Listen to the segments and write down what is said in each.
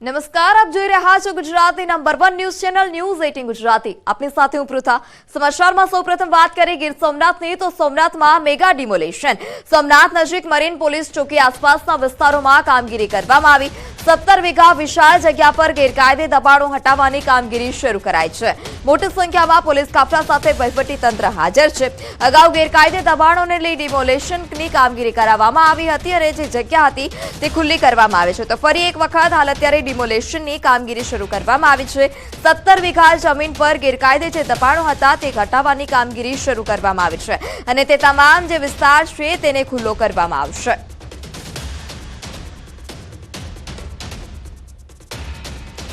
નમસ્કાર, આપ જોઈ રહ્યા છો Gujarati number 1 news channel news 18 Gujarati. આપની સાથે હું પૃથા। સમાચારમાં સૌપ્રથમ વાત કરીએ ગીર સોમનાથની તો સોમનાથમાં મેગા ડિમોલેશન। સોમનાથ નજીક મરીન પોલીસ ચોકી આસપાસના વિસ્તારોમાં કામગીરી કરવામાં આવી। 17 વીઘા વિશાળ જગ્યા પર ગેરકાયદે દબાણો હટાવવાની કામગીરી શરૂ કરાઈ છે। મોટી સંખ્યામાં પોલીસ કાફલા સાથે વહીવટી તંત્ર હાજર છે। અગાઉ ગેરકાયદે દબાણોને લઈ ડિમોલેશનની કામગીરી કરાવવામાં આવી હતી અને જે જગ્યા હતી તે ખુલ્લી કરવામાં આવી છે। તો ફરી એક વખત હાલ અત્યારે ડિમોલેશનની કામગીરી શરૂ કરવામાં આવી છે। 17 વીઘા જમીન પર ગેરકાયદે જે દબાણો હતા તે હટાવવાની કામગીરી શરૂ કરવામાં આવી છે અને તે તમામ જે વિસ્તાર છે તેને ખુલ્લો કરવામાં આવશે।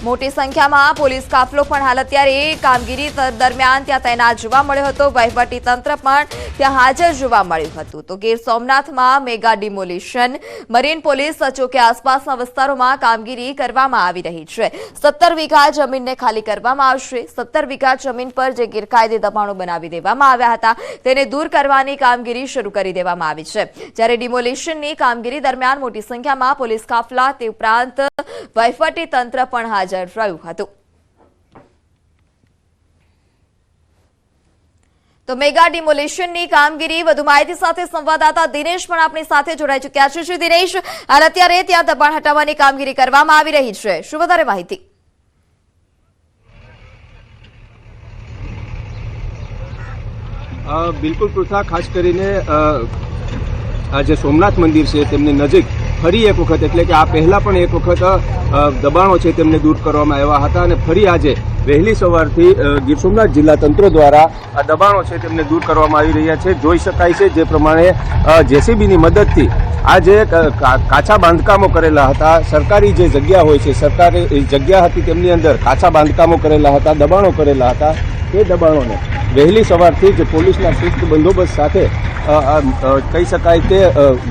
મોટી સંખ્યામાં પોલીસ કાફલો પણ હાલ અત્યારે કામગીરી દરમિયાન ત્યાં તૈનાત જોવા મળ્યો હતો। વહીવટી તંત્ર પણ ત્યાં હાજર જોવા મળ્યું હતું। તો ગીર સોમનાથમાં મેગા ડિમોલિશન મરીન પોલીસ ચોકી આસપાસના વિસ્તારોમાં કામગીરી કરવામાં આવી રહી છે। 17 વીઘા જમીનને ખાલી કરવામાં આવશે। 17 વીઘા જમીન પર જે ગેરકાયદે દબાણો બનાવી દેવામાં આવ્યા હતા તેને દૂર કરવાની કામગીરી શરૂ કરી દેવામાં આવી છે। જ્યારે ડિમોલિશનની કામગીરી દરમિયાન મોટી સંખ્યામાં પોલીસ કાફલા તે ઉપરાંત વહીવટી તંત્ર પણ હાજર રહ્યું હતું। તો મેગા ડિમોલેશનની કામગીરી વધુ માહિતી સાથે સંવાદદાતા દિનેશ પણ આપણી સાથે જોડાઈ ચૂક્યા છે। શ્રી દિનેશ, હાલ અત્યારે ત્યાં દબાણ હટાવવાની કામગીરી કરવામાં આવી રહી છે, શું વધારે માહિતી? બિલકુલ પૃથા, ખાસ કરીને આ જે સોમનાથ મંદિર છે તેમની નજીક ફરી એક વખત એટલે કે આ પહેલા પણ એક વખત દબાણો છે તેમને દૂર કરવામાં આવ્યા હતા અને ફરી આજે વહેલી સવારથી ગીર સોમનાથ જિલ્લા તંત્ર દ્વારા આ દબાણો છે તેમને દૂર કરવામાં આવી રહ્યા છે। જોઈ શકાય છે જે પ્રમાણે જેસીબીની મદદથી આ જે કાચા બાંધકામો કરેલા હતા, સરકારી જે જગ્યા હોય છે, સરકારી જગ્યા હતી તેમની અંદર કાચા બાંધકામો કરેલા હતા, દબાણો કરેલા હતા, તે દબાણોને વહેલી સવારથી જ પોલીસના ચુસ્ત બંદોબસ્ત સાથે કહી શકાય કે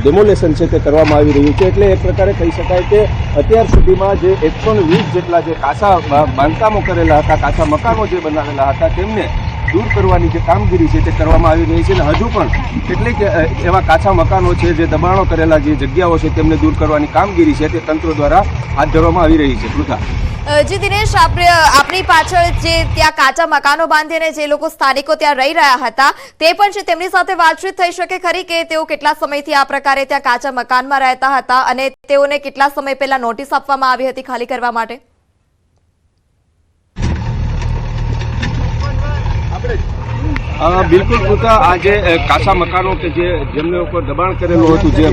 ડેમોલેશન છે તે કરવામાં આવી રહ્યું છે। એટલે એક પ્રકારે કહી શકાય કે અત્યાર સુધીમાં જે 120 જેટલા જે કાચા બાંધકામો કરેલા હતા, કાચા મકાનો જે બનાવેલા હતા તેમને દૂર કરવાની જે કામગીરી છે તે કરવામાં આવી રહી છે અને હજુ પણ કેટલીક એવા કાચા મકાનો છે, જે દબાણો કરેલા જે જગ્યાઓ છે તેમને દૂર કરવાની કામગીરી છે તે તંત્ર દ્વારા હાથ ધરવામાં આવી રહી છે। પૃથા જી દિનેશ, આપણી પાછળ જે ત્યાં કાચા મકાનો બાંધીને જે લોકો સ્થાનિકો ત્યાં રહી રહ્યા હતા તે પણ છે, તેમની સાથે વાતચીત થઈ શકે ખરી કે તેઓ કેટલા સમયથી આ પ્રકારે ત્યાં કાચા મકાનમાં રહેતા હતા અને તેઓને કેટલા સમય પહેલા નોટિસ આપવામાં આવી હતી ખાલી કરવા માટે? બિલકુલ પૃથા, આ જે કાચા મકાનો કે જેમને ઉપર દબાણ કરેલું હતું, જે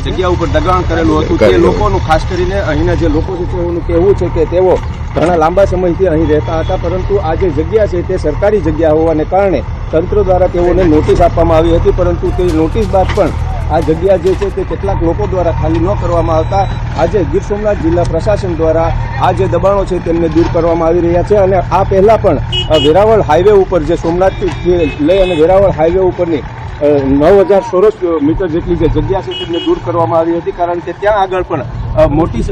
જગ્યા ઉપર દબાણ કરેલું હતું, તે લોકોનું ખાસ કરીને અહીંના જે લોકો છે તેઓનું કહેવું છે કે તેઓ ઘણા લાંબા સમયથી અહીં રહેતા હતા, પરંતુ આ જે જગ્યા છે તે સરકારી જગ્યા હોવાને કારણે તંત્ર દ્વારા તેઓને નોટિસ આપવામાં આવી હતી, પરંતુ તે નોટિસ બાદ પણ આ જગ્યા જે છે તે કેટલાક લોકો દ્વારા ખાલી ન કરવામાં આવતા આજે ગીર સોમનાથ જિલ્લા પ્રશાસન દ્વારા આ જે દબાણો છે તેમને દૂર કરવામાં આવી રહ્યા છે। અને આ પહેલા પણ વેરાવળ હાઈવે ઉપર જે સોમનાથથી લઈ અને વેરાવળ હાઈવે ઉપરની 9000 ચોરસ મીટર જેટલી જે જગ્યા છે તેમને દૂર કરવામાં આવી હતી, કારણ કે ત્યાં આગળ પણ મોટી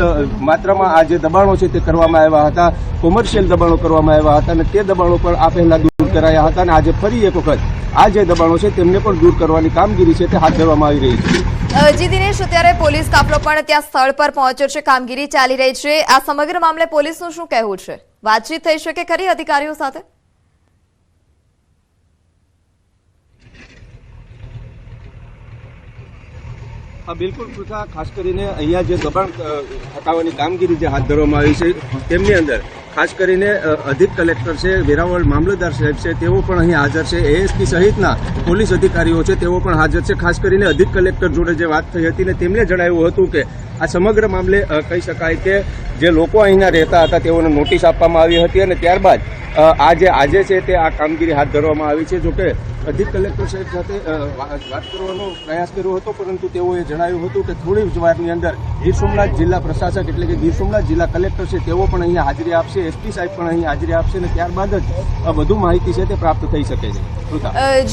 માત્રામાં આ જે દબાણો છે તે કરવામાં આવ્યા હતા, કોમર્શિયલ દબાણો કરવામાં આવ્યા હતા અને તે દબાણો પણ આ પહેલા દૂર કરાયા હતા અને આજે ફરી એક વખત આ જે દબાણો છે તેમને પણ દૂર કરવાની કામગીરી છે તે હાથ ધરવામાં આવી રહી છે। જી દિનેશ, અત્યારે પોલીસ કાફલો પણ ત્યાં સ્થળ પર પહોંચ્યો છે, કામગીરી ચાલી રહી છે। આ સમગ્ર મામલે પોલીસનું શું કહેવું છે? વાતચીત થઈ શકે ખરી અધિકારીઓ સાથે? બિલકુલ પૃથા, ખાસ કરીને અહીંયા જે દબાણ હટાવવાની કામગીરી જે હાથ ધરવામાં આવી છે તેમની અંદર ખાસ કરીને અધિક કલેક્ટર છે, વેરાવળ મામલતદાર સાહેબ છે, તેઓ પણ અહીં હાજર છે, એએસપી સહિતના પોલીસ અધિકારીઓ છે તેઓ પણ હાજર છે। ખાસ કરીને અધિક કલેક્ટર જોડે જે વાત થઈ હતી ને તેમણે જણાવ્યું હતું કે આ સમગ્ર મામલે કહી શકાય કે જે લોકો અહીંના રહેતા હતા તેઓને નોટિસ આપવામાં આવી હતી અને ત્યારબાદ આજે છે તે આ કામગીરી હાથ ધરવામાં આવી છે। જોકે અધિક કલેક્ટર સાહેબ સાથે વાત કરવાનો પ્રયાસ કર્યો હતો, પરંતુ તેઓએ જણાવ્યું હતું કે થોડી જ વારની અંદર ગીર સોમનાથ જિલ્લા પ્રશાસક એટલે કે ગીર સોમનાથ જિલ્લા કલેક્ટર છે તેઓ પણ અહીંયા હાજરી આપશે, એસપી સાહેબ પણ અહીં હાજરી આપશે અને ત્યારબાદ જ વધુ માહિતી છે તે પ્રાપ્ત થઈ શકે છે।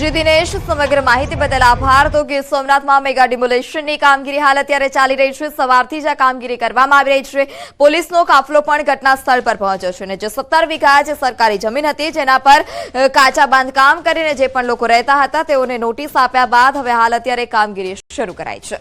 જી દિનેશ, સમગ્ર માહિતી બદલ આભાર। તો ગીર સોમનાથમાં મેગા ડિમોલેશનની કામગીરી હાલ અત્યારે ચાલી રહી છે, સવારથી જ આ કામગીરી કરવામાં આવી રહી છે। પોલીસનો કાફલો પણ ઘટના સ્થળ પર પહોંચ્યો છે અને જે 17 વીઘા જે સરકારી જમીન હતી જેના પર કાચા બાંધકામ કરીને જે પણ લોકો રહેતા હતા તેઓને નોટિસ આપ્યા બાદ હવે હાલ અત્યારે કામગીરી શરૂ કરાઈ છે।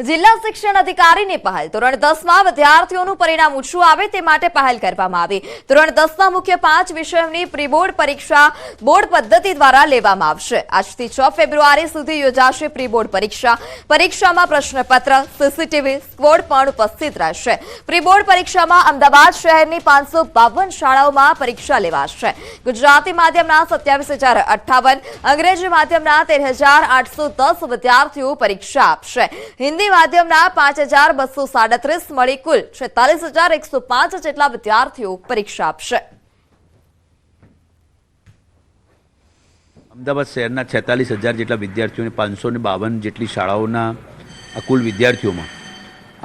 જિલ્લા શિક્ષણ અધિકારીની પહેલ ધોરણ 10માં વિદ્યાર્થીઓનું પરિણામ ઊંચું આવે તે માટે પહેલ કરવામાં આવી। ધોરણ 10ના મુખ્ય 5 વિષયોની પ્રી બોર્ડ પરીક્ષા બોર્ડ પદ્ધતિ દ્વારા લેવામાં આવશે। આજથી 6 ફેબ્રુઆરી સુધી યોજાશે પ્રી બોર્ડ પરીક્ષા। પરીક્ષામાં પ્રશ્નપત્ર, સીસીટીવી, સ્ક્વોડ પણ ઉપસ્થિત રહેશે। પ્રી બોર્ડ પરીક્ષામાં અમદાવાદ શહેરની 552 શાળાઓમાં પરીક્ષા લેવાશે। ગુજરાતી માધ્યમના 27,058, અંગ્રેજી માધ્યમના 13,810 વિદ્યાર્થીઓ પરીક્ષા આપશે। हिंदी माध्यमना 5,237 मળી कुल 46,105 જેટલા વિદ્યાર્થીઓ પરીક્ષા આપશે। અમદાવાદ શહેરના 46,000 જેટલા વિદ્યાર્થીઓને 552 જેટલી શાળાઓના આ કુલ વિદ્યાર્થીઓમાં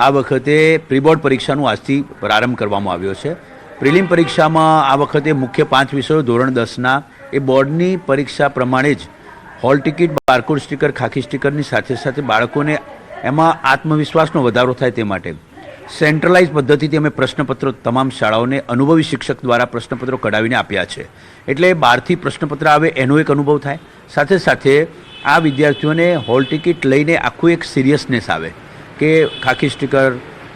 આ વખતે પ્રી બોર્ડ પરીક્ષાનું આજથી પ્રારંભ કરવામાં આવ્યો છે। પ્રિલિમ પરીક્ષામાં આ વખતે મુખ્ય 5 વિષયો ધોરણ 10ના એ બોર્ડની પરીક્ષા પ્રમાણે જ હોલ ટિકિટ, બારકોડ સ્ટીકર, ખાકી સ્ટીકરની સાથે સાથે બાળકોને એમાં આત્મવિશ્વાસનો વધારો થાય તે માટે સેન્ટ્રલાઇઝ પદ્ધતિથી અમે પ્રશ્નપત્રો તમામ શાળાઓને અનુભવી શિક્ષક દ્વારા પ્રશ્નપત્રો કઢાવીને આપ્યા છે। એટલે બહારથી પ્રશ્નપત્ર આવે એનો એક અનુભવ થાય, સાથે સાથે આ વિદ્યાર્થીઓને હોલ ટિકિટ લઈને આખું એક સિરિયસનેસ આવે કે ખાકી સ્ટીકર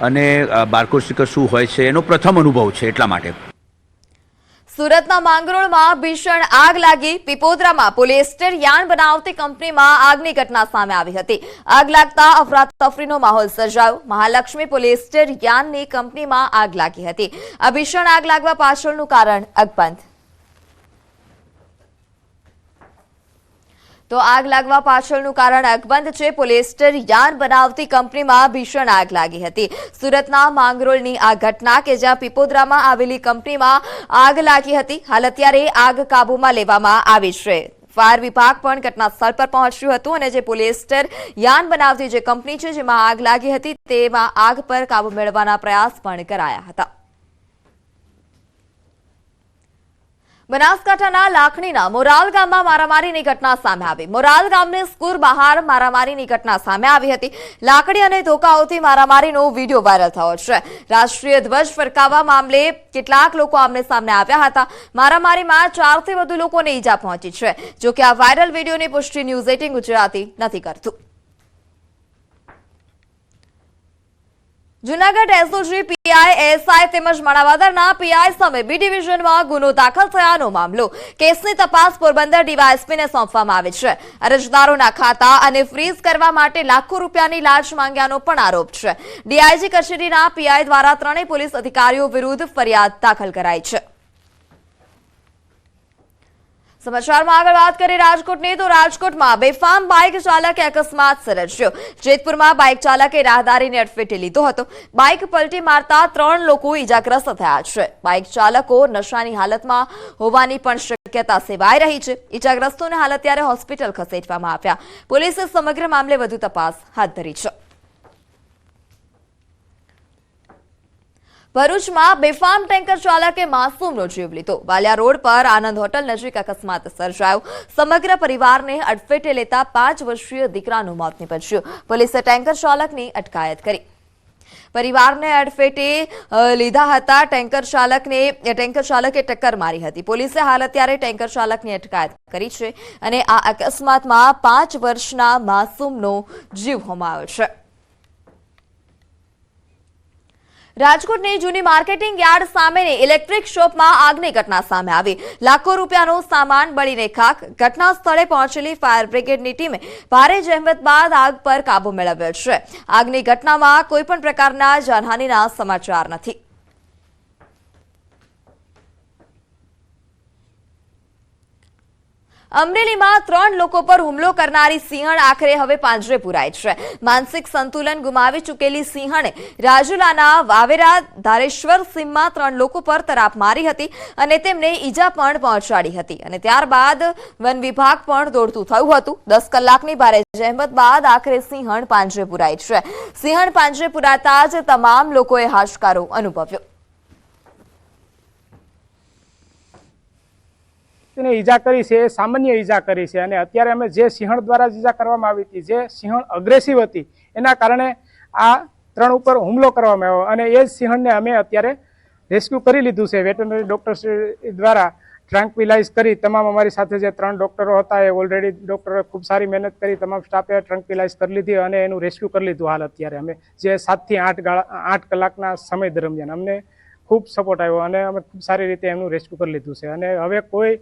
અને બારકોડ સ્ટીકર શું હોય છે એનો પ્રથમ અનુભવ છે। એટલા માટે સુરતના માંગરોળમાં ભીષણ આગ લાગી। પીપોદરામાં પોલિએસ્ટર યાર્ન બનાવતી કંપનીમાં આગની ઘટના સામે આવી હતી। આગ લાગતા અફરાતફરીનો માહોલ સર્જાયો। મહાલક્ષ્મી પોલિએસ્ટર યાર્નની કંપનીમાં આગ લાગી હતી। આ ભીષણ આગ લાગવા પાછળનું કારણ અકબંધ। તો આગ લાગવા પાછળનું કારણ અકબંધ છે। પોલિએસ્ટર યાર્ન બનાવતી કંપનીમાં ભીષણ આગ લાગી હતી। સુરતના માંગરોળની આ ઘટના કે જ્યાં પીપોદરામાં આવેલી કંપનીમાં આગ લાગી હતી। હાલ અત્યારે આગ કાબૂમાં લેવામાં આવી છે। ફાયર વિભાગ પણ ઘટના સ્થળ પર પહોંચ્યું હતું અને જે પોલિએસ્ટર યાર્ન બનાવતી જે કંપની છે જેમાં આગ લાગી હતી તેમાં આગ પર કાબૂ મેળવવાના પ્રયાસ પણ કરાયા હતા। બનાસકાંઠાના લાખણીના મોરાલ ગામમાં મારામારીની ઘટના સામે આવી। મોરાલ ગામની સ્કૂલ બહાર મારામારીની ઘટના સામે આવી હતી। લાકડી અને ધોકાઓથી મારામારીનો વીડિયો વાયરલ થયો છે। રાષ્ટ્રીય ધ્વજ ફરકાવવા મામલે કેટલાક લોકો આમને સામે આવ્યા હતા। મારામારીમાં 4 થી વધુ લોકોને ઈજા પહોંચી છે। જો કે આ વાયરલ વીડિયોની પુષ્ટિ ન્યૂઝ 18 ગુજરાતી નથી કરતું। જૂનાગઢ એસઓજી પીઆઈ, એએસઆઈ તેમજ માણાવદરના પીઆઈ સામે બી ડિવિઝનમાં ગુનો દાખલ થયાનો મામલો। કેસની તપાસ પોરબંદર ડીવાયએસપીને સોંપવામાં આવી છે। અરજદારોના ખાતા અને ફ્રીઝ કરવા માટે લાખો રૂપિયાની લાંચ માંગ્યાનો પણ આરોપ છે। ડીઆઈજી કચેરીના પીઆઈ દ્વારા 3 પોલીસ અધિકારીઓ વિરુદ્ધ ફરિયાદ દાખલ કરાઈ છે। સમાચારમાં આગળ વાત કરીએ રાજકોટની તો રાજકોટમાં બેફામ બાઇક ચાલકે અકસ્માત સર્જ્યો। જેતપુરમાં બાઇક ચાલકે રાહદારીને અડફેટે લીધો હતો। બાઇક પલટી મારતા 3 લોકો ઈજાગ્રસ્ત થયા છે। બાઇક ચાલકો નશાની હાલતમાં હોવાની પણ શક્યતા સેવાઈ રહી છે। ઈજાગ્રસ્તોને હાલ અત્યારે હોસ્પિટલ ખસેડવામાં આવ્યા। પોલીસે સમગ્ર મામલે વધુ તપાસ હાથ ધરી છે। ભરૂચમાં બેફામ ટેન્કર ચાલકે માસૂમનો જીવ લીધો। વાલિયા રોડ પર આનંદ હોટલ નજીક અકસ્માત સર્જાયો। સમગ્ર પરિવારને અડફેટે લેતા 5 વર્ષીય દીકરાનું મોત નીપજ્યું। પોલીસે ટેન્કર ચાલકની અટકાયત કરી। પરિવારને અડફેટે લીધા હતા। ટેન્કર ચાલકે ટક્કર મારી હતી। પોલીસે હાલ અત્યારે ટેન્કર ચાલકની અટકાયત કરી છે અને આ અકસ્માતમાં 5 વર્ષના માસૂમનો જીવ હોમાયો છે। રાજકોટની જૂની માર્કેટિંગ યાર્ડ સામેની ઇલેક્ટ્રિક શોપમાં આગની ઘટના સામે આવી। લાખો રૂપિયાનો સામાન બળીને ખાખ। ઘટના સ્થળે પહોંચેલી ફાયર બ્રિગેડની ટીમે ભારે જહેમત બાદ આગ પર કાબુ મેળવ્યો છે। આગની ઘટનામાં કોઈપણ પ્રકારના જાનહાનિના સમાચાર નથી। અમરેલીમાં 3 લોકો પર હુમલો કરનારી સિંહણ આખરે હવે પાંજરે પુરાઈ છે। માનસિક સંતુલન ગુમાવી ચૂકેલી સિંહણે રાજુલાના વાવેરા ધારેશ્વર સીમમાં 3 લોકો પર તરાપ મારી હતી અને તેમને ઈજા પણ પહોંચાડી હતી અને ત્યારબાદ વન વિભાગ પણ દોડતું થયું હતું। 10 કલાકની ભારે જહેમત બાદ આખરે સિંહણ પાંજરે પુરાઈ છે। સિંહણ પાંજરે પુરાતા જ તમામ લોકોએ હાશકારો અનુભવ્યો। ઈજા કરી છે એ સામાન્ય ઈજા કરી છે અને અત્યારે અમે જે સિંહણ દ્વારા ઈજા કરવામાં આવી હતી, જે સિંહણ અગ્રેસિવ હતી એના કારણે આ 3 ઉપર હુમલો કરવામાં આવ્યો અને એ જ સિંહણને અમે અત્યારે રેસ્ક્યુ કરી લીધું છે વેટરનરી ડોક્ટર દ્વારા ટ્રંકવિલાઇઝ કરી તમામ અમારી સાથે જે 3 ડોક્ટરો હતા એ ઓલરેડી ડોક્ટરોએ ખૂબ સારી મહેનત કરી, તમામ સ્ટાફે ટ્રંકવિલાઇઝ કરી લીધી અને એનું રેસ્ક્યુ કરી લીધું. હાલ અત્યારે અમે જે 7 થી 8 કલાકના સમય દરમિયાન અમને ખૂબ સપોર્ટ આવ્યો અને અમે ખૂબ સારી રીતે એમનું રેસ્ક્યુ કરી લીધું છે. અને હવે કોઈ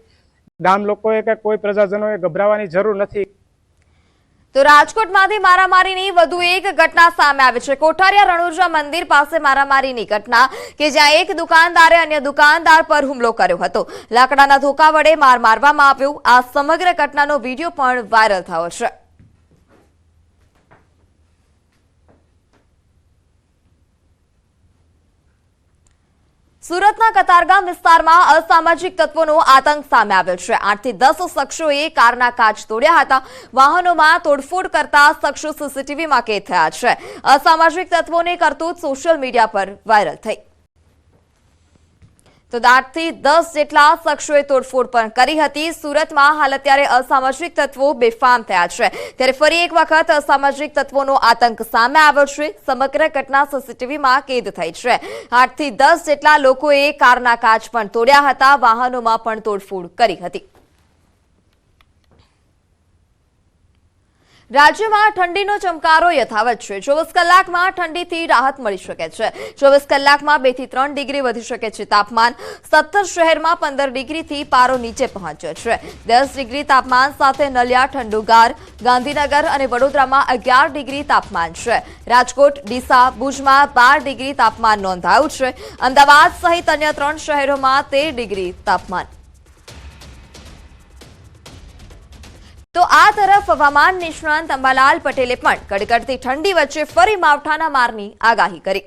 ગામ લોકોએ કે કોઈ પ્રજાજનોએ ગભરાવાની જરૂર નથી. તો રાજકોટમાંથી મારામારીની વધુ એક ઘટના સામે આવી છે. કોઠારિયા રણુજા મંદિર પાસે મારામારીની ઘટના કે જ્યાં એક દુકાનદારે અન્ય દુકાનદાર પર હુમલો કર્યો હતો. લાકડાના ધોકા વડે માર મારવામાં આવ્યો. આ સમગ્ર ઘટનાનો વિડીયો પણ વાયરલ થયો છે. સુરતના કતારગામ વિસ્તારમાં અસામાજિક તત્વોનો આતંક સામે આવ્યો છે. 8 થી 10 શખ્સોએ કારના કાચ તોડ્યા હતા. વાહનોમાં તોડફોડ કરતા શખ્સો સીસીટીવીમાં કેદ થયા છે. અસામાજિક તત્વોની કરતૂત સોશિયલ મીડિયા પર વાયરલ થઈ. તો 8 થી 10 જેટલા શખ્સોએ તોડફોડ પણ કરી હતી. સુરતમાં હાલ અત્યારે અસામાજિક તત્વો બેફામ થયા છે. ત્યારે ફરી એક વખત અસામાજિક તત્વોનો આતંક સામે આવ્યો છે. સમગ્ર ઘટના સીસીટીવીમાં કેદ થઈ છે. 8 થી 10 જેટલા લોકોએ કારના કાચ પણ તોડ્યા હતા. વાહનોમાં પણ તોડફોડ કરી હતી. રાજ્યમાં ઠંડીનો ચમકારો યથાવત છે. 24 કલાકમાં ઠંડીથી રાહત મળી શકે છે. 24 કલાકમાં 2 થી 3 ડિગ્રી વધી શકે છે તાપમાન. 17 શહેરમાં 15 ડિગ્રીથી પારો નીચે પહોંચ્યો છે. 10 ડિગ્રી તાપમાન સાથે નલિયા, ઠંડુગાર, ગાંધીનગર અને વડોદરામાં 11 ડિગ્રી તાપમાન છે. રાજકોટ, ડીસા, ભુજમાં 12 ડિગ્રી તાપમાન નોંધાયું છે. અમદાવાદ સહિત અન્ય 3 શહેરોમાં 13 ડિગ્રી તાપમાન. તો આ તરફ હવામાન નિષ્ણાંત અંબાલાલ પટેલે પણ કડકડતી ઠંડી વચ્ચે ફરી માવઠાના મારની આગાહી કરી.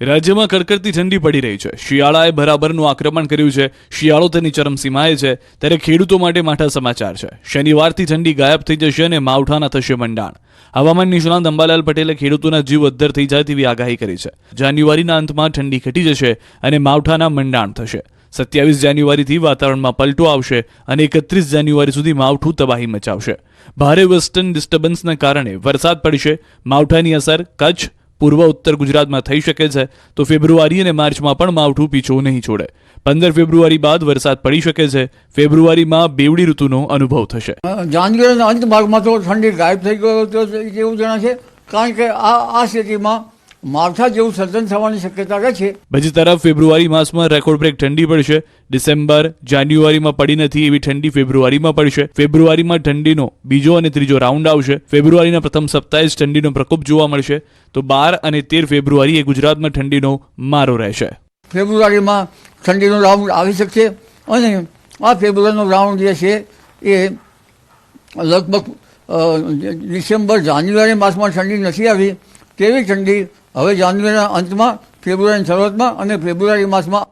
રાજ્યમાં કડકડતી ઠંડી પડી રહી છે. શિયાળાએ બરાબરનું આક્રમણ કર્યું છે. શિયાળો તેની ચરમસીમાએ છે. ત્યારે ખેડૂતો માટે માઠા સમાચાર છે. શનિવારથી ઠંડી ગાયબ થઈ જશે અને માવઠાના થશે મંડાણ. હવામાન નિષ્ણાંત અંબાલાલ પટેલે ખેડૂતોના જીવ અદ્ધર થઈ જાય તેવી આગાહી કરી છે. જાન્યુઆરીના અંતમાં ઠંડી ઘટી જશે અને માવઠાના મંડાણ થશે. 27 જાન્યુઆરીથી વાતાવરણમાં પલટો આવશે અને 31 જાન્યુઆરી સુધી માવઠું તબાહી મચાવશે. ભારે વેસ્ટર્ન ડિસ્ટર્બન્સના કારણે વરસાદ પડશે. માવઠાની અસર કચ્છ, પૂર્વ ઉત્તર ગુજરાતમાં થઈ શકે છે. તો ફેબ્રુઆરી અને માર્ચમાં પણ માવઠું પીછો નહીં છોડે. 15 ફેબ્રુઆરી બાદ વરસાદ પડી શકે છે. ફેબ્રુઆરીમાં બેવડી ઋતુનો અનુભવ થશે. જાન્યુઆરીના અંત ભાગમાં તો ઠંડી ગાયબ થઈ ગયો એવું જણાશે, કારણ કે આ સ્થિતિમાં માવઠા જેવું સર્જન થવાની શક્યતા રહે છે. બીજી તરફ ફેબ્રુઆરી માસમાં રેકોર્ડ બ્રેક ઠંડી પડશે. ડિસેમ્બર, જાન્યુઆરીમાં પડી નથી એવી ઠંડી ફેબ્રુઆરીમાં પડશે. ફેબ્રુઆરીમાં ઠંડીનો બીજો અને ત્રીજો રાઉન્ડ આવશે. ફેબ્રુઆરીના પ્રથમ સપ્તાહે જ ઠંડીનો પ્રકોપ જોવા મળશે. તો 12 અને 13 ફેબ્રુઆરીએ ગુજરાતમાં ઠંડીનો મારો રહેશે. ફેબ્રુઆરીમાં ઠંડીનો રાઉન્ડ આવી શકશે અને આ ફેબ્રુઆરીનો રાઉન્ડ જે છે એ લગભગ ડિસેમ્બર, જાન્યુઆરી માસમાં ઠંડી નથી આવી તેવી ઠંડી હવે જાન્યુઆરીના અંતમાં, ફેબ્રુઆરીની શરૂઆતમાં અને ફેબ્રુઆરી માસમાં